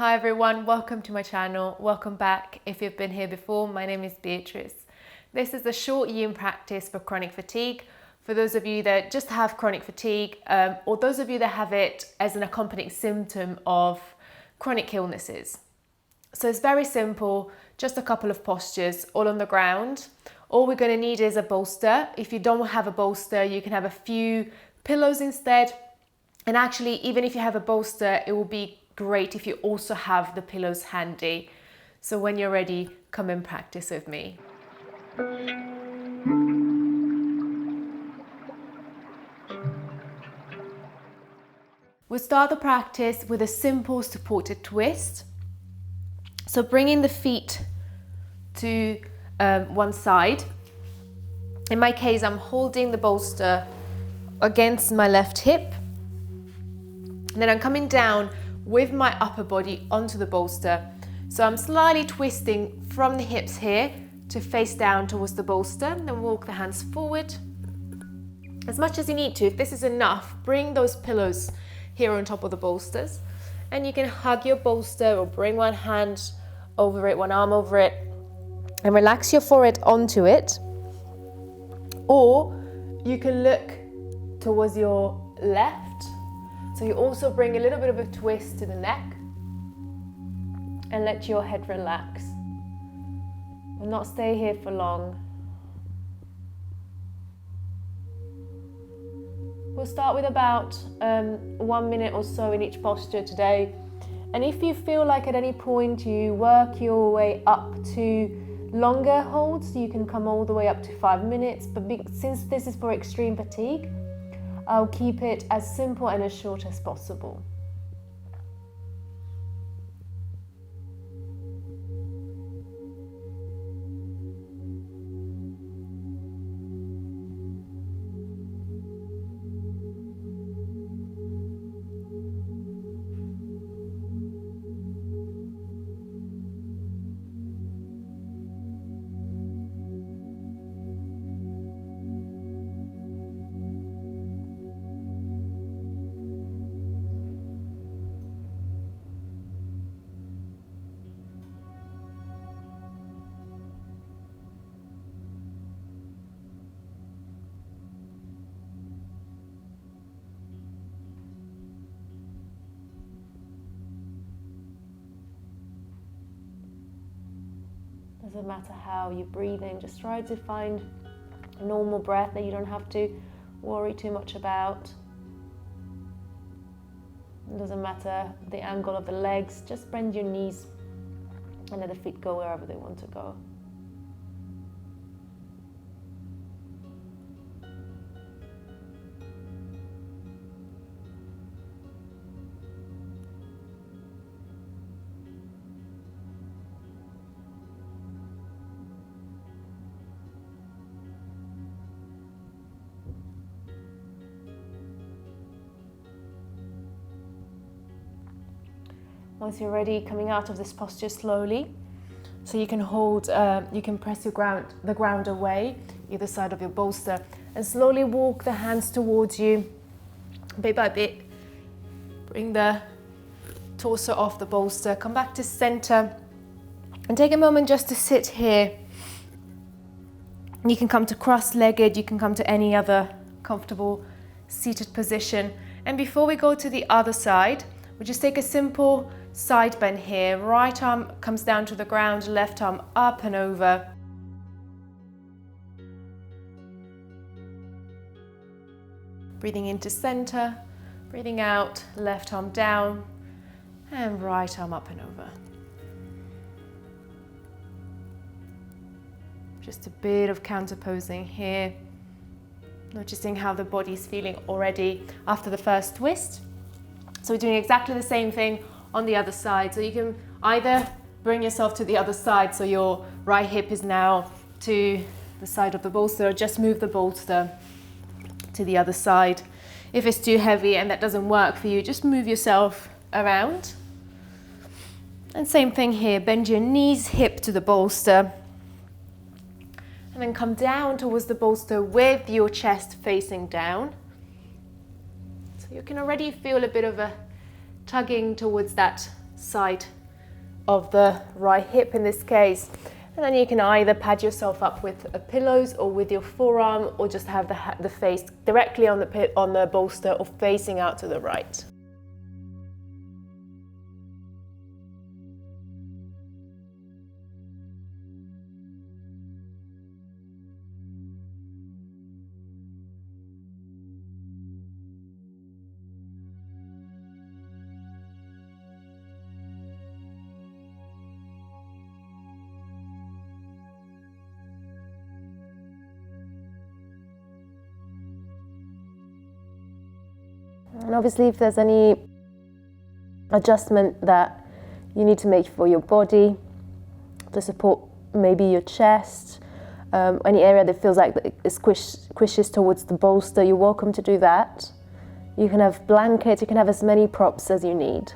Hi everyone, welcome to my channel. Welcome back if you've been here before. My name is Beatrice. This is a short yin practice for chronic fatigue. For those of you that just have chronic fatigue, or those of you that have it as an accompanying symptom of chronic illnesses. So it's very simple, just a couple of postures all on the ground. All we're going to need is a bolster. If you don't have a bolster, you can have a few pillows instead. And actually, even if you have a bolster, it will be great if you also have the pillows handy. So when you're ready, come and practice with me. We'll start the practice with a simple supported twist. So bringing the feet to one side. In my case, I'm holding the bolster against my left hip. And then I'm coming down with my upper body onto the bolster. So I'm slightly twisting from the hips here to face down towards the bolster, and then walk the hands forward as much as you need to. If this is enough, bring those pillows here on top of the bolsters, and you can hug your bolster or bring one hand over it, one arm over it, and relax your forehead onto it. Or you can look towards your left. So you also bring a little bit of a twist to the neck and let your head relax. Will not stay here for long. We'll start with about 1 minute or so in each posture today. And if you feel like at any point you work your way up to longer holds, you can come all the way up to 5 minutes. But since this is for extreme fatigue, I'll keep it as simple and as short as possible. Doesn't matter how you breathe in, just try to find a normal breath that you don't have to worry too much about. It doesn't matter the angle of the legs, just bend your knees and let the feet go wherever they want to go. Once you're ready, coming out of this posture slowly, so you can hold, you can press the ground away, either side of your bolster, and slowly walk the hands towards you, bit by bit. Bring the torso off the bolster, come back to center, and take a moment just to sit here. You can come to cross-legged, you can come to any other comfortable seated position. And before we go to the other side, we'll just take a simple side bend here. Right arm comes down to the ground, left arm up and over. Breathing into center, breathing out, left arm down, and right arm up and over. Just a bit of counterposing here. Noticing how the body's feeling already after the first twist. So we're doing exactly the same thing on the other side. So you can either bring yourself to the other side, so your right hip is now to the side of the bolster, or just move the bolster to the other side. If it's too heavy and that doesn't work for you, just move yourself around. And same thing here, bend your knees, hip to the bolster. And then come down towards the bolster with your chest facing down. So you can already feel a bit of a tugging towards that side of the right hip in this case. And then you can either pad yourself up with pillows or with your forearm, or just have the face directly on the bolster or facing out to the right. And obviously, if there's any adjustment that you need to make for your body to support maybe your chest, any area that feels like it squishes towards the bolster, you're welcome to do that. You can have blankets, you can have as many props as you need.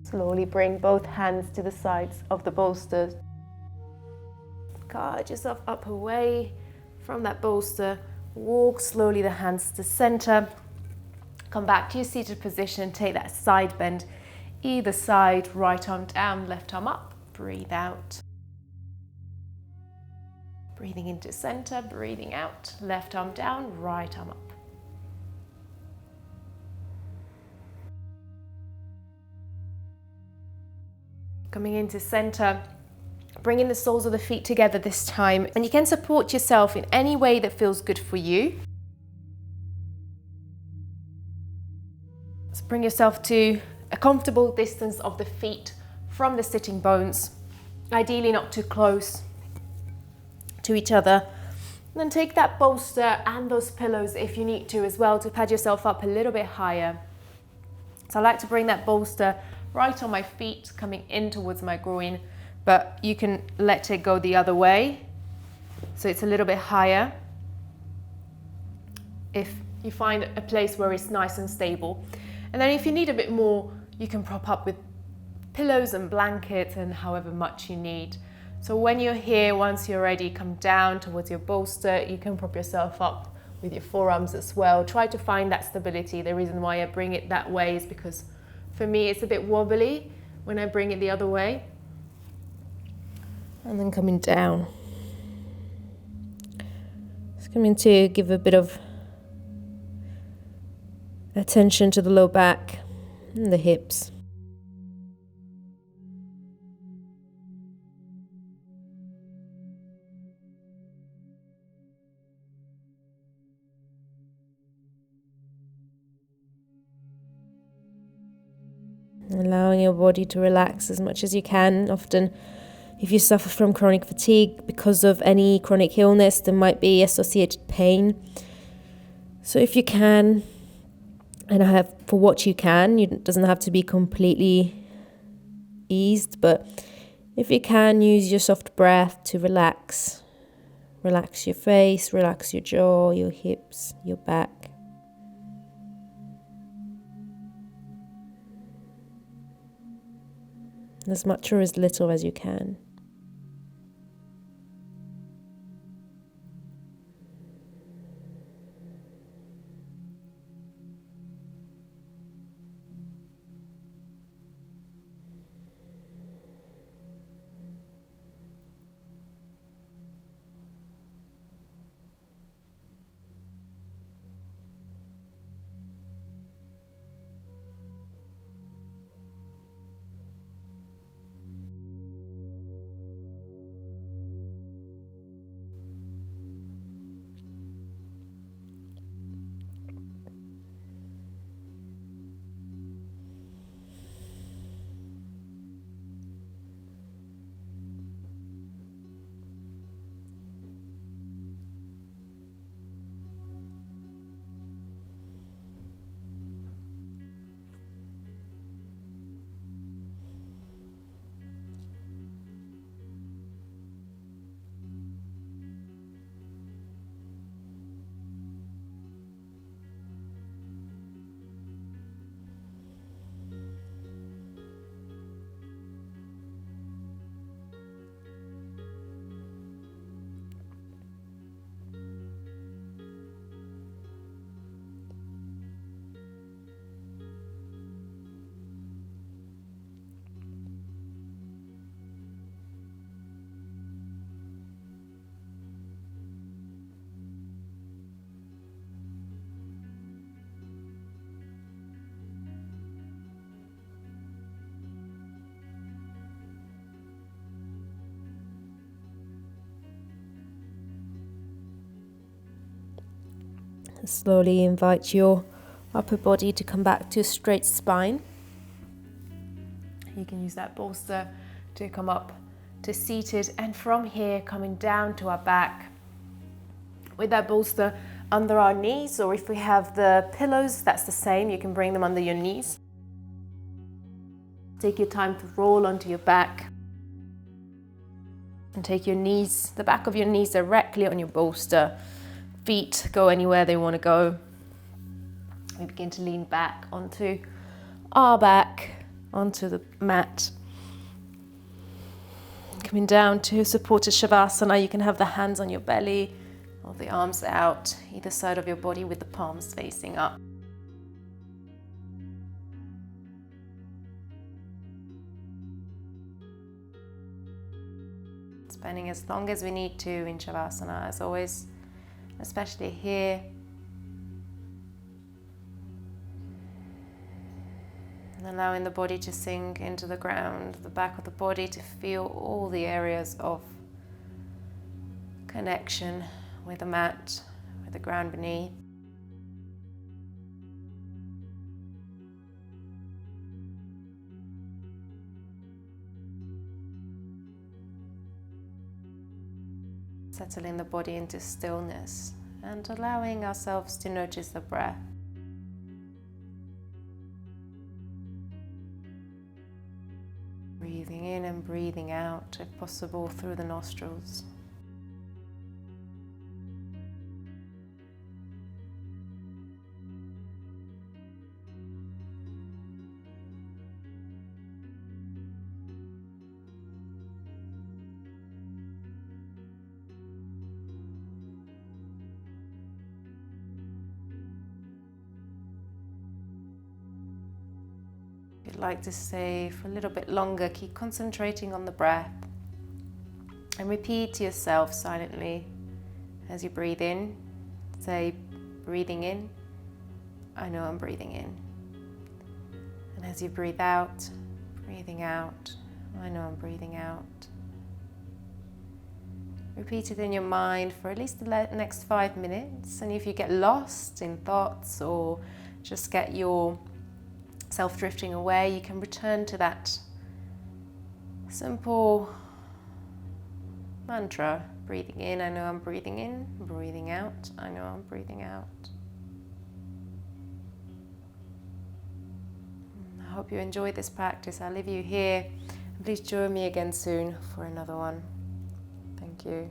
Slowly bring both hands to the sides of the bolsters. Guide yourself up away from that bolster. Walk slowly the hands to center. Come back to your seated position. Take that side bend either side. Right arm down, left arm up. Breathe out. Breathing into center, breathing out. Left arm down, right arm up. Coming into center, bringing the soles of the feet together this time. And you can support yourself in any way that feels good for you. So bring yourself to a comfortable distance of the feet from the sitting bones, ideally not too close to each other. And then take that bolster and those pillows if you need to as well to pad yourself up a little bit higher. So I like to bring that bolster right on my feet, coming in towards my groin, but you can let it go the other way, so it's a little bit higher. If you find a place where it's nice and stable. And then if you need a bit more, you can prop up with pillows and blankets and however much you need. So when you're here, once you're ready, come down towards your bolster. You can prop yourself up with your forearms as well. Try to find that stability. The reason why I bring it that way is because for me, it's a bit wobbly when I bring it the other way. And then coming down. Just coming to give a bit of attention to the low back and the hips. Allowing your body to relax as much as you can. Often, if you suffer from chronic fatigue because of any chronic illness, there might be associated pain. So if you can, and have for what you can, it doesn't have to be completely eased, but if you can, use your soft breath to relax. Relax your face, relax your jaw, your hips, your back. As much or as little as you can. Slowly invite your upper body to come back to a straight spine. You can use that bolster to come up to seated, and from here coming down to our back with that bolster under our knees, or if we have the pillows, that's the same, you can bring them under your knees. Take your time to roll onto your back and take your knees, the back of your knees directly on your bolster. Feet go anywhere they want to go. We begin to lean back onto our back, onto the mat. Coming down to supported shavasana, you can have the hands on your belly or the arms out, either side of your body with the palms facing up. Spending as long as we need to in shavasana, as always, especially here. And allowing the body to sink into the ground, the back of the body to feel all the areas of connection with the mat, with the ground beneath. Settling the body into stillness and allowing ourselves to notice the breath. Breathing in and breathing out, if possible, through the nostrils. If you'd like to stay for a little bit longer, keep concentrating on the breath and repeat to yourself silently as you breathe in. Say, breathing in, I know I'm breathing in. And as you breathe out, breathing out, I know I'm breathing out. Repeat it in your mind for at least the next 5 minutes. And if you get lost in thoughts or just get your self drifting away, you can return to that simple mantra. Breathing in, I know I'm breathing in. Breathing out, I know I'm breathing out. I hope you enjoyed this practice. I'll leave you here. Please join me again soon for another one. Thank you.